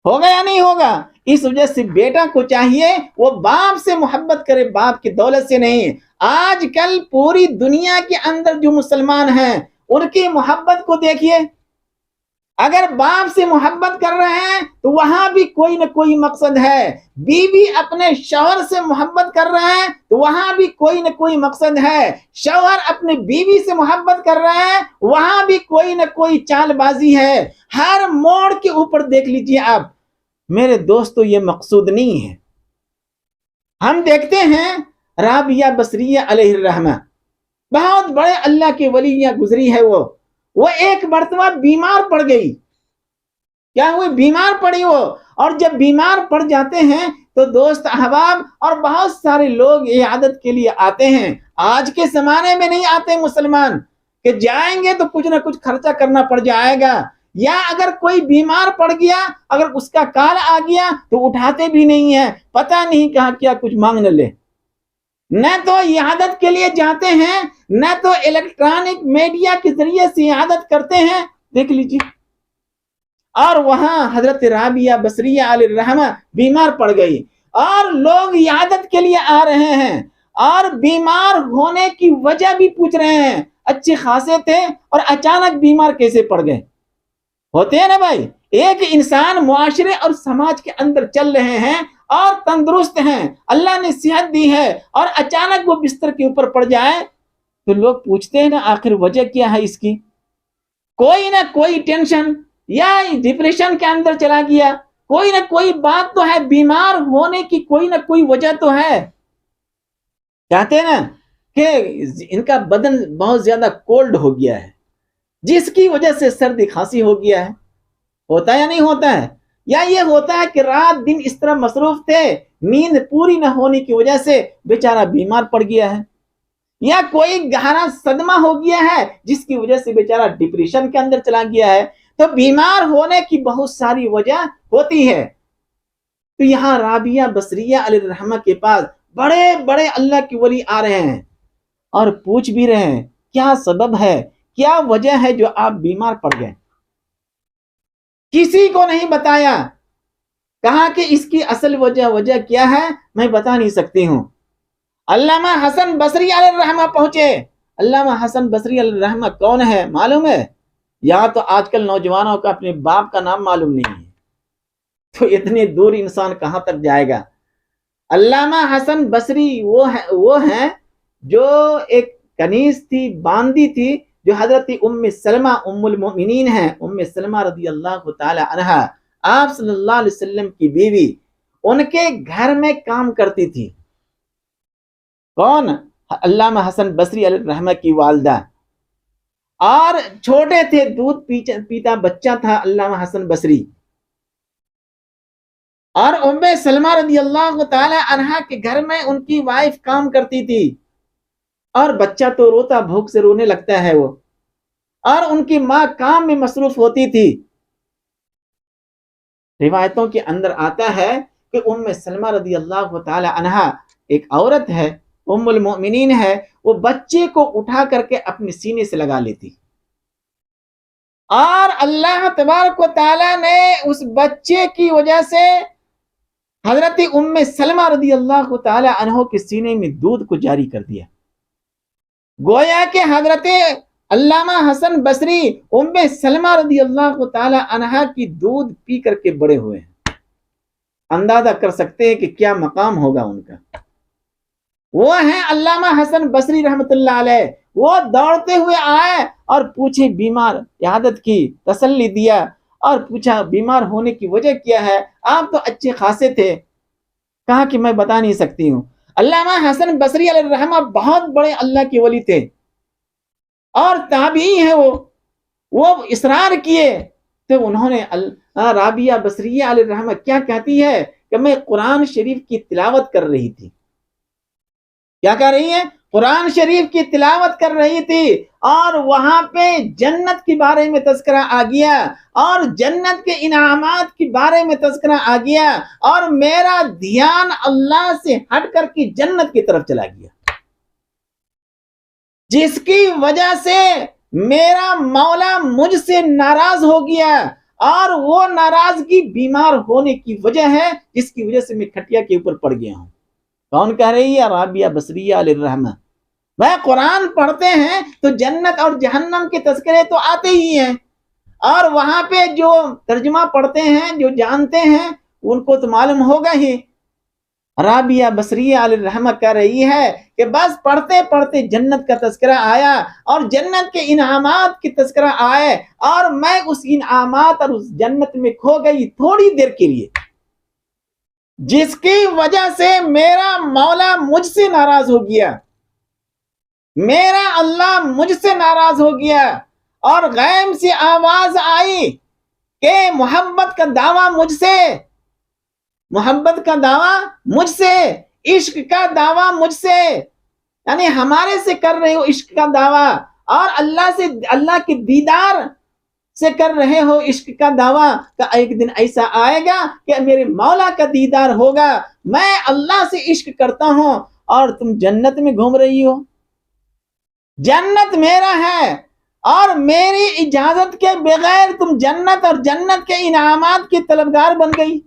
Speaker 1: یا نہیں ہوگا؟ اس وجہ سے بیٹا کو چاہیے وہ باپ سے محبت کرے، باپ کی دولت سے نہیں۔ آج کل پوری دنیا کے اندر جو مسلمان ہیں ان کی محبت کو دیکھیے، اگر باپ سے محبت کر رہے ہیں تو وہاں بھی کوئی نہ کوئی مقصد ہے، بیوی اپنے شوہر سے محبت کر رہے ہیں تو وہاں بھی کوئی نہ کوئی مقصد ہے، شوہر اپنے بیوی سے محبت کر رہے ہیں وہاں بھی کوئی نہ کوئی چال بازی ہے۔ ہر موڑ کے اوپر دیکھ لیجیے آپ، میرے دوستو یہ مقصود نہیں ہے۔ ہم دیکھتے ہیں رابعہ بصریہ علیہ الرحمہ، بہت بڑے اللہ کے ولیہ گزری ہے، وہ ایک مرتبہ بیمار پڑ گئی۔ کیا ہوئی؟ بیمار پڑی وہ، اور جب بیمار پڑ جاتے ہیں تو دوست احباب اور بہت سارے لوگ عیادت کے لیے آتے ہیں۔ آج کے زمانے میں نہیں آتے مسلمان کہ جائیں گے تو کچھ نہ کچھ خرچہ کرنا پڑ جائے گا، یا اگر کوئی بیمار پڑ گیا، اگر اس کا کال آ گیا تو اٹھاتے بھی نہیں ہیں، پتہ نہیں کہاں کیا کچھ مانگ نہ لے۔ نہ تو عیادت کے لیے جاتے ہیں، نہ تو الیکٹرانک میڈیا کے ذریعے سے عیادت کرتے ہیں۔ دیکھ لیجیے، اور وہاں حضرت رابعہ بصریہ علیہ الرحمہ بیمار پڑ گئی، اور لوگ عیادت کے لیے آ رہے ہیں اور بیمار ہونے کی وجہ بھی پوچھ رہے ہیں۔ اچھے خاصے تھے اور اچانک بیمار کیسے پڑ گئے؟ ہوتے ہیں نا بھائی، ایک انسان معاشرے اور سماج کے اندر چل رہے ہیں اور تندرست ہیں، اللہ نے صحت دی ہے، اور اچانک وہ بستر کے اوپر پڑ جائے تو لوگ پوچھتے ہیں نا آخر وجہ کیا ہے اس کی؟ کوئی نہ کوئی ٹینشن یا ڈپریشن کے اندر چلا گیا، کوئی نہ کوئی بات تو ہے، بیمار ہونے کی کوئی نہ کوئی وجہ تو ہے۔ کہتے ہیں نا کہ ان کا بدن بہت زیادہ کولڈ ہو گیا ہے، جس کی وجہ سے سردی کھانسی ہو گیا ہے۔ ہوتا ہے یا نہیں ہوتا ہے؟ یا یہ ہوتا ہے کہ رات دن اس طرح مصروف تھے، نیند پوری نہ ہونے کی وجہ سے بیچارہ بیمار پڑ گیا ہے، یا کوئی گہرا صدمہ ہو گیا ہے جس کی وجہ سے بیچارہ ڈپریشن کے اندر چلا گیا ہے۔ تو بیمار ہونے کی بہت ساری وجہ ہوتی ہے۔ تو یہاں رابعہ بصریہ علیہ الرحمہ کے پاس بڑے بڑے اللہ کے ولی آ رہے ہیں اور پوچھ بھی رہے ہیں کیا سبب ہے، کیا وجہ ہے جو آپ بیمار پڑ گئے؟ کسی کو نہیں بتایا، کہا کہ اس کی اصل وجہ کیا ہے میں بتا نہیں سکتی ہوں۔ علامہ حسن بصری علیہ الرحمہ پہنچے۔ علامہ حسن بصری علیہ الرحمہ کون ہے معلوم ہے؟ یا تو آج کل نوجوانوں کا اپنے باپ کا نام معلوم نہیں ہے، تو اتنی دور انسان کہاں تک جائے گا؟ علامہ حسن بصری وہ ہیں جو ایک کنیز تھی، باندی تھی، جو حضرت ام سلمہ ام المؤمنین ہیں، ام سلمہ رضی اللہ تعالی عنہا، آپ صلی اللہ علیہ وسلم کی بیوی، ان کے گھر میں کام کرتی تھی۔ کون؟ علامہ حسن بصری علیہ الرحمہ کی والدہ، اور چھوٹے تھے، دودھ پیتا بچہ تھا علامہ حسن بصری، اور ام سلمہ رضی اللہ تعالی عنہا کے گھر میں ان کی وائف کام کرتی تھی، اور بچہ تو روتا، بھوک سے رونے لگتا ہے وہ، اور ان کی ماں کام میں مصروف ہوتی تھی۔ روایتوں کے اندر آتا ہے کہ ام سلمہ رضی اللہ تعالی عنہا ایک عورت ہے، ام المؤمنین ہے، وہ بچے کو اٹھا کر کے اپنے سینے سے لگا لیتی، اور اللہ تبارک و تعالی نے اس بچے کی وجہ سے حضرت ام سلمہ رضی اللہ تعالی عنہ کے سینے میں دودھ کو جاری کر دیا۔ گویا کہ حضرت علامہ حسن بصری ام سلمہ رضی اللہ تعالی عنہ کی دودھ پی کر کے بڑے ہوئے ہیں۔ اندازہ کر سکتے ہیں کہ کیا مقام ہوگا ان کا۔ وہ ہیں علامہ حسن بصری رحمت اللہ علیہ، وہ دوڑتے ہوئے آئے اور پوچھے، بیمار، عیادت کی، تسلی دیا، اور پوچھا بیمار ہونے کی وجہ کیا ہے؟ آپ تو اچھے خاصے تھے۔ کہا کہ میں بتا نہیں سکتی ہوں۔ علامہ حسن بصری علیہ الرحمہ بہت بڑے اللہ کے ولی تھے اور تابعی ہیں، وہ اصرار کیے تو انہوں نے رابعہ بصریہ علیہ الرحمہ کیا کہتی ہے کہ میں قرآن شریف کی تلاوت کر رہی تھی۔ کیا کر رہی ہے؟ قرآن شریف کی تلاوت کر رہی تھی، اور وہاں پہ جنت کے بارے میں تذکرہ آ گیا، اور جنت کے انعامات کے بارے میں تذکرہ آ گیا، اور میرا دھیان اللہ سے ہٹ کر کے جنت کی طرف چلا گیا، جس کی وجہ سے میرا مولا مجھ سے ناراض ہو گیا، اور وہ ناراضگی بیمار ہونے کی وجہ ہے، جس کی وجہ سے میں کھٹیا کے اوپر پڑ گیا ہوں۔ کون کہہ رہی ہے؟ رابعہ بصریہ علیہ الرحمہ۔ وہ قرآن پڑھتے ہیں تو جنت اور جہنم کے تذکرے تو آتے ہی ہیں، اور وہاں پہ جو ترجمہ پڑھتے ہیں، جو جانتے ہیں، ان کو تو معلوم ہوگا ہی۔ رابعہ بصریہ علیہ الرحمہ کہہ رہی ہے کہ بس پڑھتے پڑھتے جنت کا تذکرہ آیا اور جنت کے انعامات کی تذکرہ آئے، اور میں اس انعامات اور اس جنت میں کھو گئی تھوڑی دیر کے لیے، جس کی وجہ سے میرا مولا مجھ سے ناراض ہو گیا، میرا اللہ مجھ سے ناراض ہو گیا، اور غیب سے آواز آئی کہ محبت کا دعویٰ مجھ سے، محبت کا دعویٰ مجھ سے، عشق کا دعویٰ مجھ سے، یعنی ہمارے سے کر رہے ہو عشق کا دعویٰ، اور اللہ سے، اللہ کے دیدار سے کر رہے ہو عشق کا دعویٰ، کہ ایک دن ایسا آئے گا کہ میرے مولا کا دیدار ہوگا، میں اللہ سے عشق کرتا ہوں اور تم جنت میں گھوم رہی ہو، جنت میرا ہے اور میری اجازت کے بغیر تم جنت اور جنت کے انعامات کی طلبگار بن گئی۔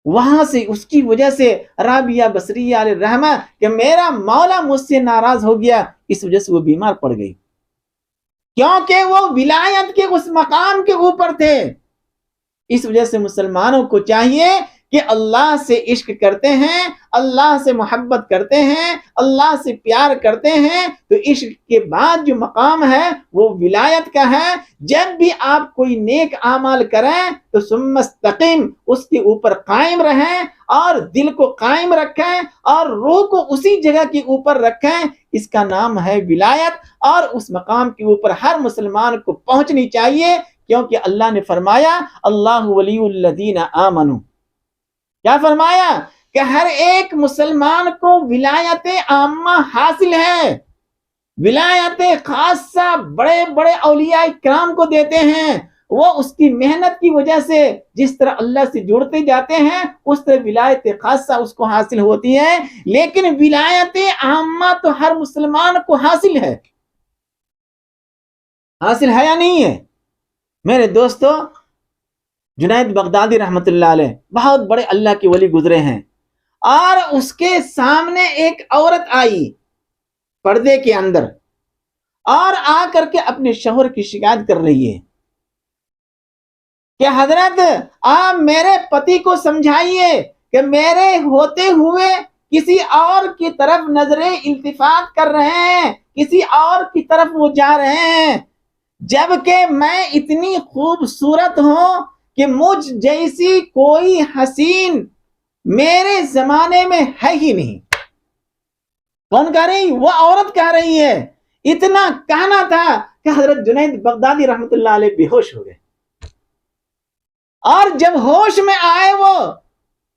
Speaker 1: وہاں سے اس کی وجہ سے رابعہ بصریہ علیہ الرحمہ کہ میرا مولا مجھ سے ناراض ہو گیا، اس وجہ سے وہ بیمار پڑ گئی، کیونکہ وہ ولایت کے اس مقام کے اوپر تھے۔ اس وجہ سے مسلمانوں کو چاہیے کہ اللہ سے عشق کرتے ہیں، اللہ سے محبت کرتے ہیں، اللہ سے پیار کرتے ہیں، تو عشق کے بعد جو مقام ہے وہ ولایت کا ہے۔ جب بھی آپ کوئی نیک اعمال کریں تو ثم استقم، اس کے اوپر قائم رہیں اور دل کو قائم رکھیں اور روح کو اسی جگہ کے اوپر رکھیں، اس کا نام ہے ولایت، اور اس مقام کے اوپر ہر مسلمان کو پہنچنی چاہیے، کیونکہ اللہ نے فرمایا اللہ ولی الذین آمنوا، کیا فرمایا کہ ہر ایک مسلمان کو ولایت عامہ حاصل ہے، ولایت خاصہ بڑے بڑے اولیاء کرام کو دیتے ہیں، وہ اس کی محنت کی وجہ سے جس طرح اللہ سے جڑتے جاتے ہیں اس طرح ولایت خاصہ اس کو حاصل ہوتی ہے، لیکن ولایت عامہ تو ہر مسلمان کو حاصل ہے، حاصل ہے یا نہیں ہے؟ میرے دوستو، جنید بغدادی رحمت اللہ علیہ بہت بڑے اللہ کے ولی گزرے ہیں، اور اس کے سامنے ایک عورت آئی پردے کے اندر، اور آ کر کے اپنے شوہر کی شکایت کر رہی ہے کہ حضرت آپ میرے پتی کو سمجھائیے کہ میرے ہوتے ہوئے کسی اور کی طرف نظریں التفات کر رہے ہیں، کسی اور کی طرف وہ جا رہے ہیں، جبکہ میں اتنی خوبصورت ہوں کہ مجھ جیسی کوئی حسین میرے زمانے میں ہے ہی نہیں۔ کون کہہ رہی؟ وہ عورت کہہ رہی ہے۔ اتنا کہنا تھا کہ حضرت جنید بغدادی رحمت اللہ علیہ بے ہوش ہو گئے، اور جب ہوش میں آئے وہ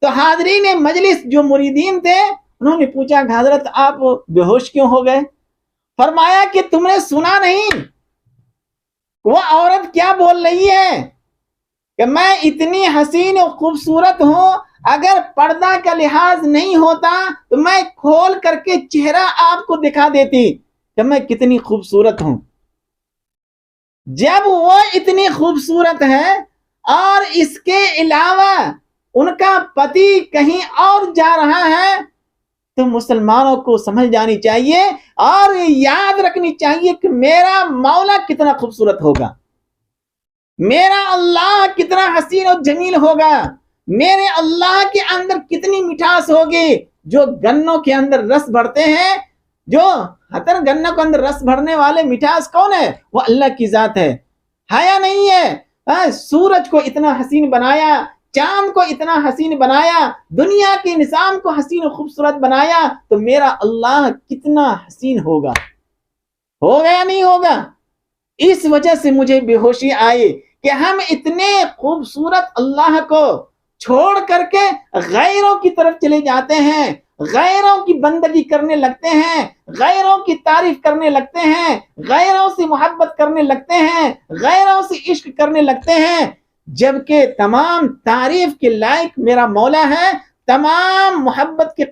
Speaker 1: تو حاضرین مجلس جو مریدین تھے انہوں نے پوچھا کہ حضرت آپ بے ہوش کیوں ہو گئے؟ فرمایا کہ تم نے سنا نہیں وہ عورت کیا بول رہی ہے کہ میں اتنی حسین و خوبصورت ہوں، اگر پردہ کا لحاظ نہیں ہوتا تو میں کھول کر کے چہرہ آپ کو دکھا دیتی کہ میں کتنی خوبصورت ہوں۔ جب وہ اتنی خوبصورت ہے اور اس کے علاوہ ان کا پتی کہیں اور جا رہا ہے تو مسلمانوں کو سمجھ جانی چاہیے اور یاد رکھنی چاہیے کہ میرا مولا کتنا خوبصورت ہوگا، میرا اللہ کتنا حسین و جمیل ہوگا، میرے اللہ کے اندر کتنی مٹھاس ہوگی۔ جو گنوں کے اندر رس بھرتے ہیں، جو ہتر گنوں کے اندر رس بھرنے والے مٹھاس کون ہے؟ وہ اللہ کی ذات ہے یا نہیں ہے؟ سورج کو اتنا حسین بنایا، چاند کو اتنا حسین بنایا، دنیا کے نظام کو حسین و خوبصورت بنایا، تو میرا اللہ کتنا حسین ہوگا یا نہیں ہوگا؟ اس وجہ سے مجھے بے ہوشی آئی کہ ہم اتنے خوبصورت اللہ کو چھوڑ کر کے غیروں کی طرف چلے جاتے ہیں، غیروں کی بندگی کرنے لگتے ہیں، غیروں کی تعریف کرنے لگتے ہیں، غیروں سے محبت کرنے لگتے ہیں، غیروں سے عشق کرنے لگتے ہیں، جبکہ تمام تعریف کے لائق میرا مولا ہے، تمام محبت کے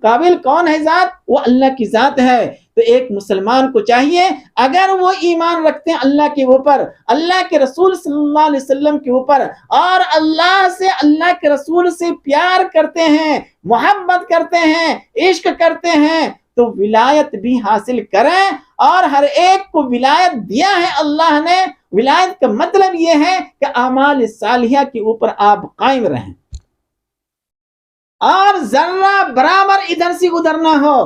Speaker 1: قابل کون ہے ذات؟ وہ اللہ کی ذات ہے۔ تو ایک مسلمان کو چاہیے اگر وہ ایمان رکھتے ہیں اللہ کے اوپر، اللہ کے رسول صلی اللہ علیہ وسلم کے اوپر، اور اللہ سے، اللہ کے رسول سے پیار کرتے ہیں، محبت کرتے ہیں، عشق کرتے ہیں، تو ولایت بھی حاصل کریں اور ہر ایک کو ولایت دیا ہے اللہ نے. ولایت کا مطلب یہ ہے کہ اعمال صالحہ کے اوپر آپ قائم رہیں اور ذرہ برابر ادھر سے ادھر نہ ہو.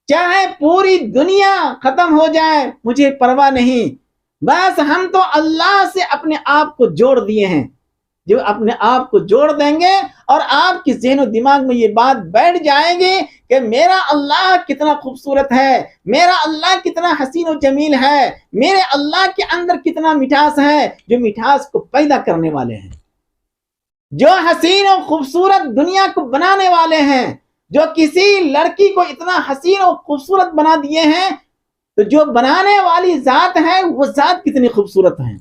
Speaker 1: چاہے پوری دنیا ختم ہو جائے مجھے پرواہ نہیں، بس ہم تو اللہ سے اپنے آپ کو جوڑ دیے ہیں. جو اپنے آپ کو جوڑ دیں گے اور آپ کے ذہن و دماغ میں یہ بات بیٹھ جائے گی کہ میرا اللہ کتنا خوبصورت ہے، میرا اللہ کتنا حسین و جمیل ہے، میرے اللہ کے اندر کتنا مٹھاس ہے، جو مٹھاس کو پیدا کرنے والے ہیں، جو حسین و خوبصورت دنیا کو بنانے والے ہیں، جو کسی لڑکی کو اتنا حسین و خوبصورت بنا دیے ہیں، تو جو بنانے والی ذات ہے وہ ذات کتنی خوبصورت ہے.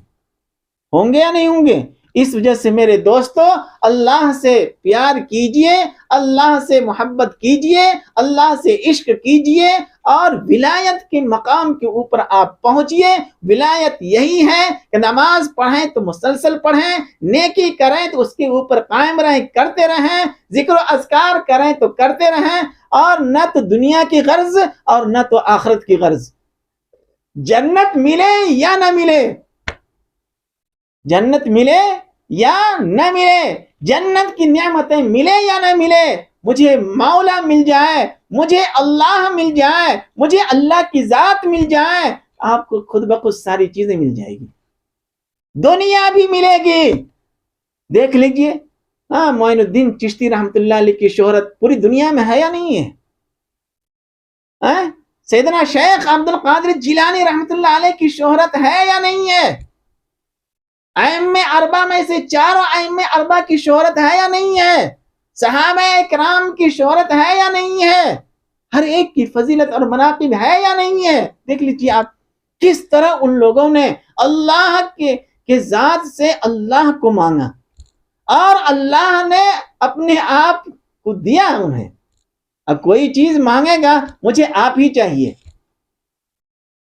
Speaker 1: ہوں گے یا نہیں ہوں گے؟ اس وجہ سے میرے دوستو اللہ سے پیار کیجئے، اللہ سے محبت کیجئے، اللہ سے عشق کیجئے اور ولایت کے مقام کے اوپر آپ پہنچیے. ولایت یہی ہے کہ نماز پڑھیں تو مسلسل پڑھیں، نیکی کریں تو اس کے اوپر قائم رہیں، کرتے رہیں، ذکر و اذکار کریں تو کرتے رہیں، اور نہ تو دنیا کی غرض اور نہ تو آخرت کی غرض. جنت ملے یا نہ ملے، جنت ملے یا نہ ملے، جنت کی نعمتیں ملے یا نہ ملے، مجھے مولا مل جائے، مجھے اللہ مل جائے، مجھے اللہ کی ذات مل جائے، آپ کو خود بخود ساری چیزیں مل جائے گی، دنیا بھی ملے گی. دیکھ لیجئے معین الدین چشتی رحمت اللہ علیہ کی شہرت پوری دنیا میں ہے یا نہیں ہے؟ سیدنا شیخ عبد القادر جیلانی رحمت اللہ علیہ کی شہرت ہے یا نہیں ہے؟ ائمہ اربعہ میں سے چاروں ائمہ اربعہ کی شہرت ہے یا نہیں ہے؟ صحابہ کرام کی شہرت ہے یا نہیں ہے؟ ہر ایک کی فضیلت اور مناقب ہے یا نہیں ہے؟ دیکھ لیجیے آپ کس طرح ان لوگوں نے اللہ کے ذات سے اللہ کو مانگا اور اللہ نے اپنے آپ کو دیا انہیں. اب کوئی چیز مانگے گا مجھے آپ ہی چاہیے،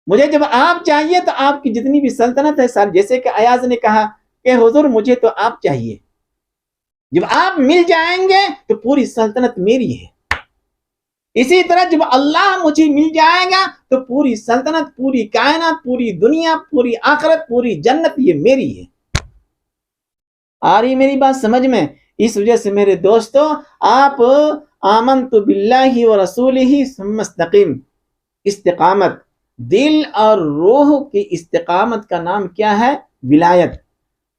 Speaker 1: مجھے جب آپ چاہیے تو آپ کی جتنی بھی سلطنت ہے سر، جیسے کہ ایاز نے کہا کہ حضور مجھے تو آپ چاہیے، جب آپ مل جائیں گے تو پوری سلطنت میری ہے. اسی طرح جب اللہ مجھے مل جائے گا تو پوری سلطنت، پوری کائنات، پوری دنیا، پوری آخرت، پوری جنت یہ میری ہے. آ رہی میری بات سمجھ میں؟ اس وجہ سے میرے دوستو آپ آمنت باللہ و رسولہ ثم استقیم، استقامت، دل اور روح کی استقامت کا نام کیا ہے؟ ولایت.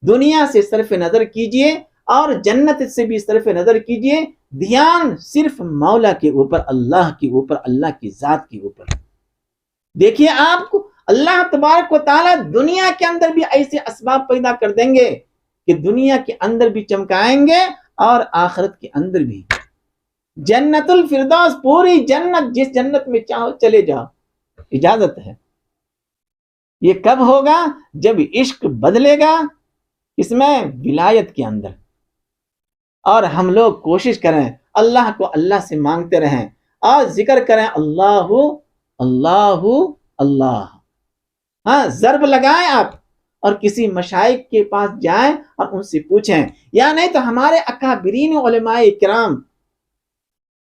Speaker 1: دنیا سے صرف نظر کیجئے اور جنت سے بھی صرف نظر کیجئے، دھیان صرف مولا کے اوپر، اللہ کے اوپر، اللہ کی ذات کے اوپر. دیکھیے آپ کو اللہ تبارک و تعالی دنیا کے اندر بھی ایسے اسباب پیدا کر دیں گے کہ دنیا کے اندر بھی چمکائیں گے اور آخرت کے اندر بھی. جنت الفردوس، پوری جنت، جس جنت میں چاہو چلے جاؤ، اجازت ہے. یہ کب ہوگا؟ جب عشق بدلے گا، اس میں ولایت کے اندر. اور ہم لوگ کوشش کریں اللہ کو اللہ سے مانگتے رہیں اور ذکر کریں اللہ اللہ اللہ. ضرب لگائیں آپ اور کسی مشائخ کے پاس جائیں اور ان سے پوچھیں، یا نہیں تو ہمارے اکابرین علماء کرام،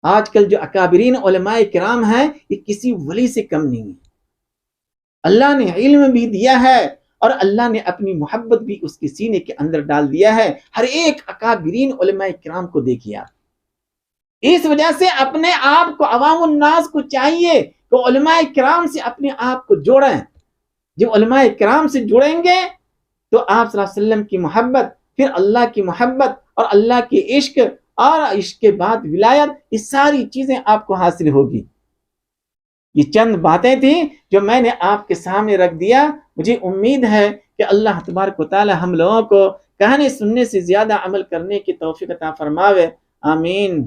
Speaker 1: آج کل جو اکابرین علماء کرام ہیں یہ کسی ولی سے کم نہیں ہے. اللہ نے علم بھی دیا ہے اور اللہ نے اپنی محبت بھی اس کے سینے کے اندر ڈال دیا ہے. ہر ایک اکابرین علماء کرام کو دیکھیے آپ. اس وجہ سے اپنے آپ کو، عوام الناس کو چاہیے کہ علماء کرام سے اپنے آپ کو جوڑیں. جب علماء کرام سے جڑیں گے تو آپ صلی اللہ علیہ وسلم کی محبت، پھر اللہ کی محبت اور اللہ کی عشق، اور عشق کے بعد ولایت، یہ ساری چیزیں آپ کو حاصل ہوگی. یہ چند باتیں تھیں جو میں نے آپ کے سامنے رکھ دیا. مجھے امید ہے کہ اللہ تبارک و تعالی ہم لوگوں کو کہنے سننے سے زیادہ عمل کرنے کی توفیق عطا فرماوے. آمین.